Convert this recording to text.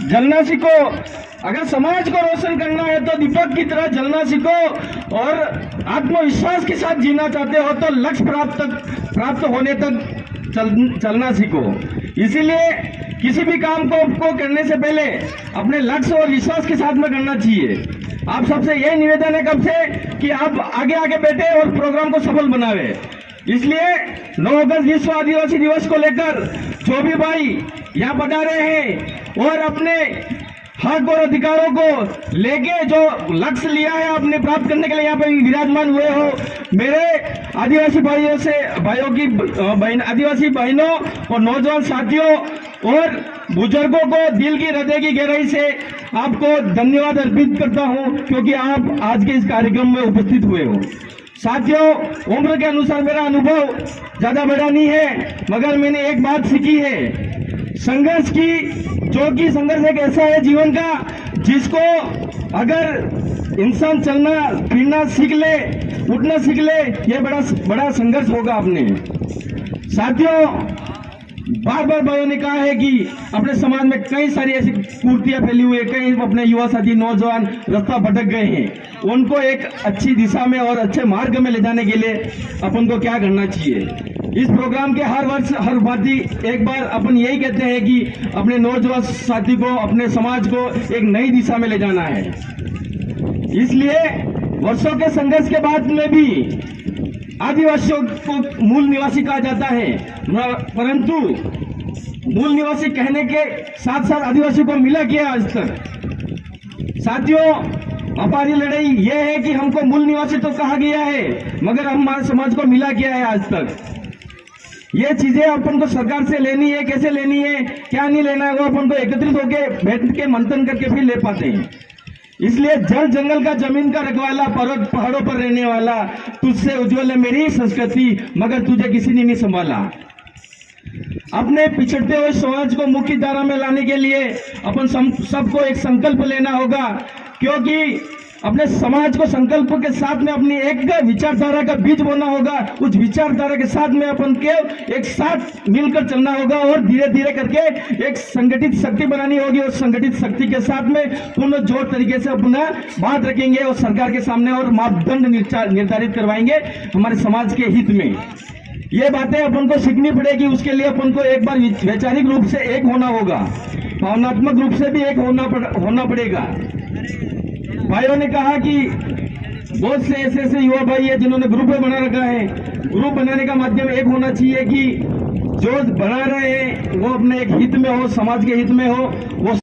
जलना सीखो। अगर समाज को रोशन करना है तो दीपक की तरह जलना सीखो, और आत्मविश्वास के साथ जीना चाहते हो तो लक्ष्य प्राप्त होने तक चलना सीखो। इसीलिए किसी भी काम को करने से पहले अपने लक्ष्य और विश्वास के साथ में करना चाहिए। आप सबसे यही निवेदन है कब से कि आप आगे आगे बैठे और प्रोग्राम को सफल बनावे। इसलिए 9 अगस्त विश्व आदिवासी दिवस को लेकर जो भी भाई यहाँ पधारे हैं और अपने हक और अधिकारों को लेके जो लक्ष्य लिया है अपने प्राप्त करने के लिए यहाँ पे विराजमान हुए हो, मेरे आदिवासी भाइयों की आदिवासी बहनों और नौजवान साथियों और बुजुर्गों को दिल की हृदय की गहराई से आपको धन्यवाद अर्पित करता हूँ, क्योंकि आप आज के इस कार्यक्रम में उपस्थित हुए हो। साथियों, उम्र के अनुसार मेरा अनुभव ज्यादा बड़ा नहीं है, मगर मैंने एक बात सीखी है संघर्ष की, जो कि संघर्ष एक ऐसा है जीवन का जिसको अगर इंसान चलना फिरना सीख ले, उठना सीख ले, ये बड़ा संघर्ष होगा अपने। साथियों, बार बार भाइयों ने कहा है कि अपने समाज में कई सारी ऐसी कुर्तियां फैली हुई है, कई अपने युवा साथी नौजवान रास्ता भटक गए हैं। उनको एक अच्छी दिशा में और अच्छे मार्ग में ले जाने के लिए अपन को क्या करना चाहिए। इस प्रोग्राम के हर वर्ष हर भांति एक बार अपन यही कहते हैं कि अपने नौजवान साथी को, अपने समाज को एक नई दिशा में ले जाना है। इसलिए वर्षों के संघर्ष के बाद में भी आदिवासियों को मूल निवासी कहा जाता है, परंतु मूल निवासी कहने के साथ साथ आदिवासियों को मिला क्या आज तक। साथियों, हमारी लड़ाई यह है कि हमको मूल निवासी तो कहा गया है, मगर हमारे समाज को मिला क्या है आज तक। ये चीजें अपन को सरकार से लेनी है, कैसे लेनी है, क्या नहीं लेना है, वो अपन को एकत्रित होकर बैठ के मंथन करके फिर ले पाते हैं। इसलिए जल जंगल का जमीन का रखवाला, पर्वत पहाड़ों पर रहने वाला, तुझसे उज्जवल है मेरी संस्कृति, मगर तुझे किसी ने नहीं संभाला। अपने पिछड़ते हुए समाज को मुख्य धारा में लाने के लिए अपन सबको एक संकल्प लेना होगा, क्योंकि अपने समाज को संकल्प के साथ में अपनी एक विचारधारा का बीज बोना होगा। उस विचारधारा के साथ में अपन के एक साथ मिलकर चलना होगा और धीरे धीरे करके एक संगठित शक्ति बनानी होगी, और संगठित शक्ति के साथ में पूर्ण जोर तरीके से अपना बात रखेंगे और सरकार के सामने और मापदंड निर्धारित करवाएंगे हमारे समाज के हित में। ये बातें अपन को सीखनी पड़ेगी। उसके लिए अपन को एक बार वैचारिक रूप से एक होना होगा, भावनात्मक रूप से भी एक होना पड़ेगा। भाइयों ने कहा कि बहुत से ऐसे युवा भाई है जिन्होंने ग्रुप बना रखा है। ग्रुप बनाने का माध्यम एक होना चाहिए कि जो बना रहे हैं वो अपने एक हित में हो, समाज के हित में हो, वो